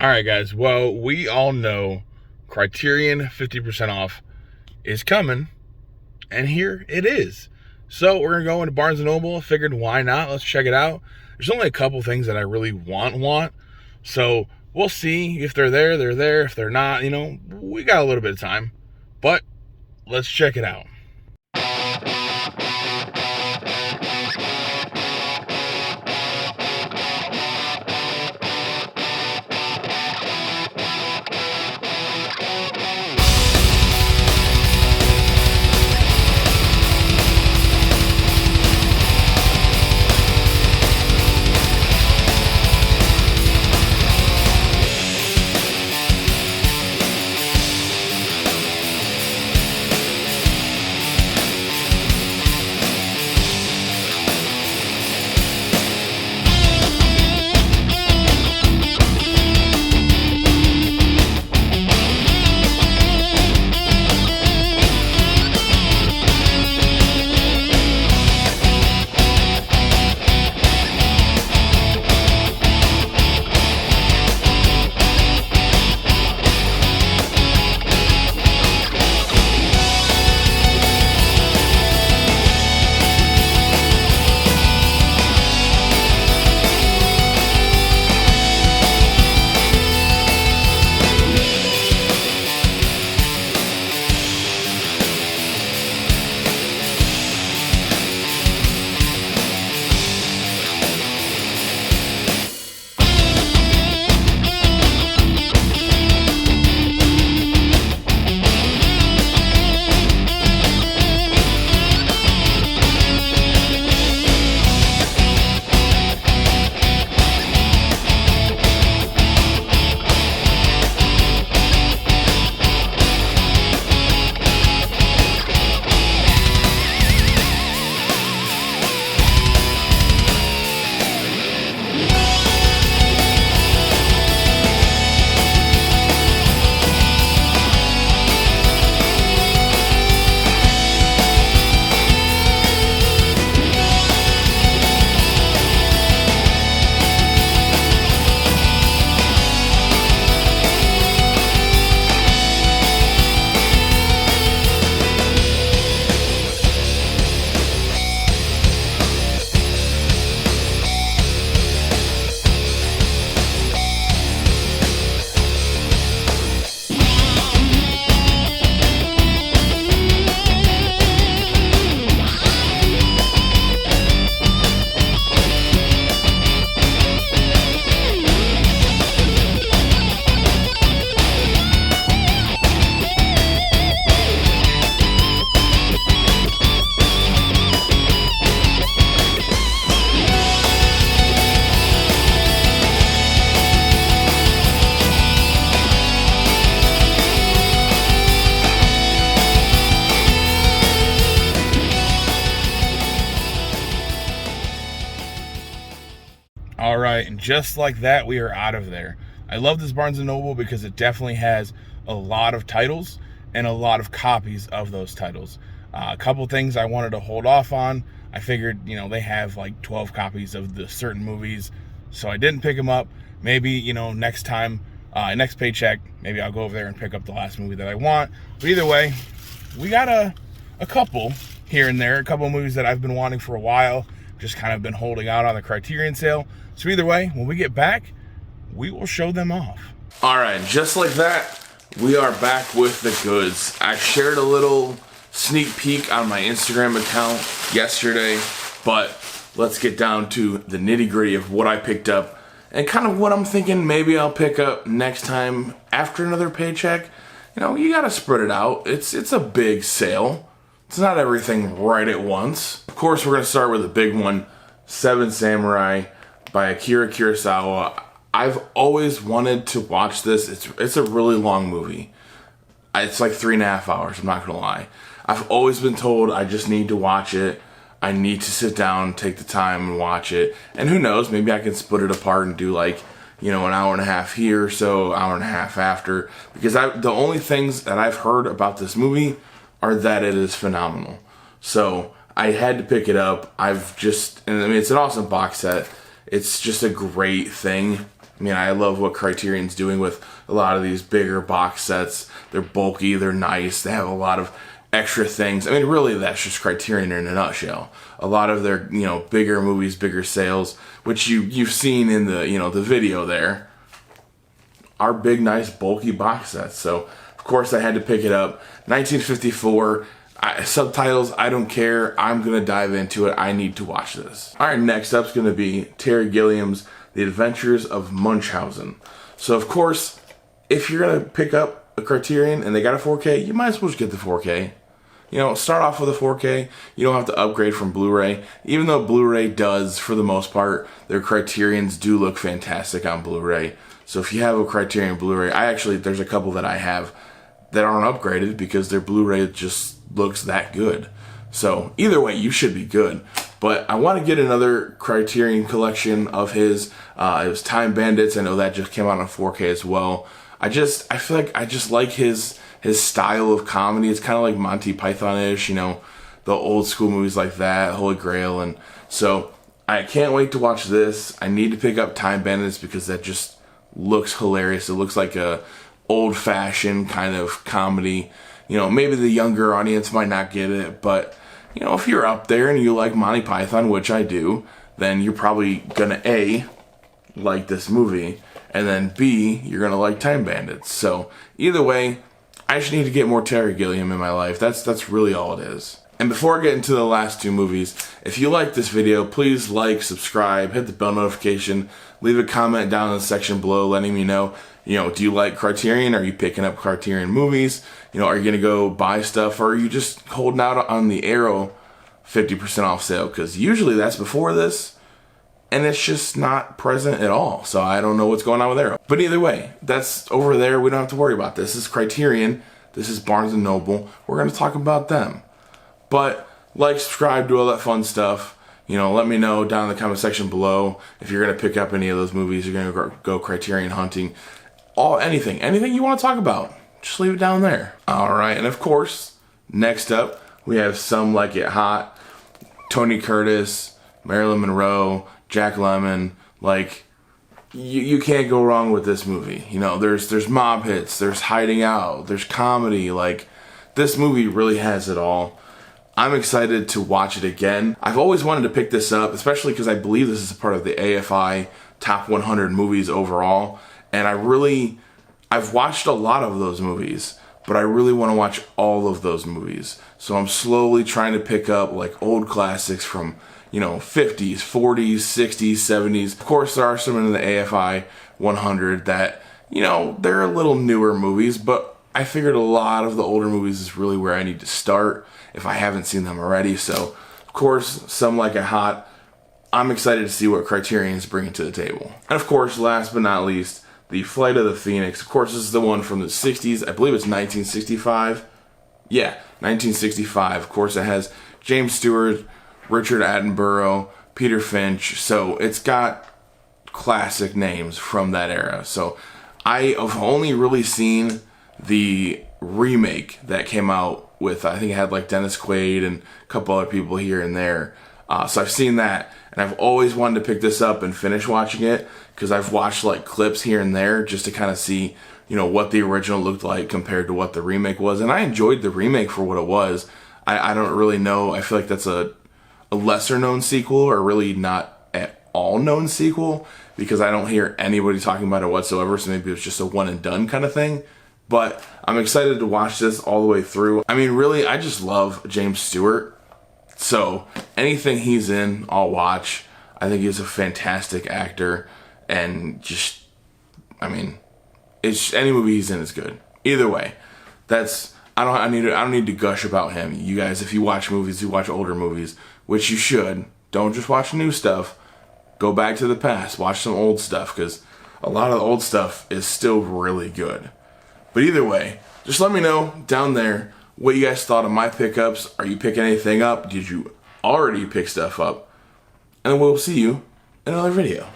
All right, guys. Well, we all know Criterion 50% off is coming, and here it is. So we're going to go into Barnes & Noble. Figured, why not? Let's check it out. There's only a couple things that I really want. So we'll see if they're there, they're there. If they're not, we got a little bit of time. But let's check it out. All right, and just like that, we are out of there. I love this Barnes & Noble because it definitely has a lot of titles and a lot of copies of those titles. A couple things I wanted to hold off on. I figured, they have like 12 copies of the certain movies, so I didn't pick them up. Maybe, next time, next paycheck, maybe I'll go over there and pick up the last movie that I want. But either way, we got a couple here and there, a couple of movies that I've been wanting for a while, just kind of been holding out on the Criterion sale. So either way, when we get back, we will show them off. All right, just like that, we are back with the goods. I shared a little sneak peek on my Instagram account yesterday, but let's get down to the nitty-gritty of what I picked up and kind of what I'm thinking maybe I'll pick up next time after another paycheck. You gotta spread it out. It's a big sale. It's not everything right at once. Of course, we're gonna start with a big one, Seven Samurai by Akira Kurosawa. I've always wanted to watch this. It's a really long movie. It's like 3.5 hours, I'm not gonna lie. I've always been told I just need to watch it. I need to sit down, take the time and watch it. And who knows, maybe I can split it apart and do like, an hour and a half here, so hour and a half after. Because the only things that I've heard about this movie are that it is phenomenal. So I had to pick it up. It's an awesome box set. It's just a great thing. I mean, I love what Criterion's doing with a lot of these bigger box sets. They're bulky, they're nice, they have a lot of extra things. I mean, really, that's just Criterion in a nutshell. A lot of their, bigger movies, bigger sales, which you've seen in the, the video there, are big, nice, bulky box sets. So, of course, I had to pick it up. 1954, subtitles, I don't care. I'm going to dive into it. I need to watch this. All right, next up is going to be Terry Gilliam's The Adventures of Munchausen. So, of course, if you're going to pick up a Criterion and they got a 4K, you might as well just get the 4K. Start off with a 4K. You don't have to upgrade from Blu-ray. Even though Blu-ray does, for the most part, their Criterions do look fantastic on Blu-ray. So if you have a Criterion Blu-ray, there's a couple that I have that aren't upgraded because their Blu-ray just looks that good. So either way, you should be good. But I want to get another Criterion collection of his. It was Time Bandits. I know that just came out on 4K as well. I feel like I just like his style of comedy. It's kind of like Monty Python-ish, the old school movies like that, Holy Grail. And so I can't wait to watch this. I need to pick up Time Bandits because that just looks hilarious. It looks like a old-fashioned kind of comedy. Maybe the younger audience might not get it, but if you're up there and you like Monty Python, which I do, then you're probably gonna A, like this movie, and then B, you're gonna like Time Bandits. So either way, I just need to get more Terry Gilliam in my life. That's really all it is. And before I get into the last two movies, if you like this video, please like, subscribe, hit the bell notification, leave a comment down in the section below letting me know, do you like Criterion? Are you picking up Criterion movies? Are you going to go buy stuff? Or are you just holding out on the Arrow 50% off sale? Because usually that's before this, and it's just not present at all. So I don't know what's going on with Arrow. But either way, that's over there. We don't have to worry about this. This is Criterion. This is Barnes & Noble. We're going to talk about them. But like, subscribe, do all that fun stuff. Let me know down in the comment section below if you're going to pick up any of those movies. You're going to go Criterion hunting. Anything you want to talk about, just leave it down there. All right, and of course, next up, we have Some Like It Hot, Tony Curtis, Marilyn Monroe, Jack Lemmon. Like, you can't go wrong with this movie. There's mob hits, there's hiding out, there's comedy. Like, this movie really has it all. I'm excited to watch it again. I've always wanted to pick this up, especially because I believe this is a part of the AFI Top 100 movies overall. And I've watched a lot of those movies, but I really want to watch all of those movies. So I'm slowly trying to pick up like old classics from, 50s, 40s, 60s, 70s. Of course, there are some in the AFI 100 that, they're a little newer movies, but I figured a lot of the older movies is really where I need to start if I haven't seen them already. So, of course, Some Like It Hot. I'm excited to see what Criterion's bringing to the table. And of course, last but not least, The Flight of the Phoenix. Of course, this is the one from the 60s. I believe it's 1965. Yeah, 1965. Of course, it has James Stewart, Richard Attenborough, Peter Finch. So it's got classic names from that era. So I have only really seen the remake that came out with, I think it had like Dennis Quaid and a couple other people here and there. So I've seen that, and I've always wanted to pick this up and finish watching it because I've watched like clips here and there just to kind of see, what the original looked like compared to what the remake was. And I enjoyed the remake for what it was. I don't really know. I feel like that's a lesser known sequel, or really not at all known sequel, because I don't hear anybody talking about it whatsoever. So maybe it's just a one and done kind of thing. But I'm excited to watch this all the way through. I mean, really, I just love James Stewart. So anything he's in, I'll watch. I think he's a fantastic actor, and just, any movie he's in is good. Either way, I don't need to gush about him. You guys, if you watch movies, you watch older movies, which you should. Don't just watch new stuff. Go back to the past. Watch some old stuff, because a lot of the old stuff is still really good. But either way, just let me know down there what you guys thought of my pickups. Are you picking anything up? Did you already pick stuff up? And we'll see you in another video.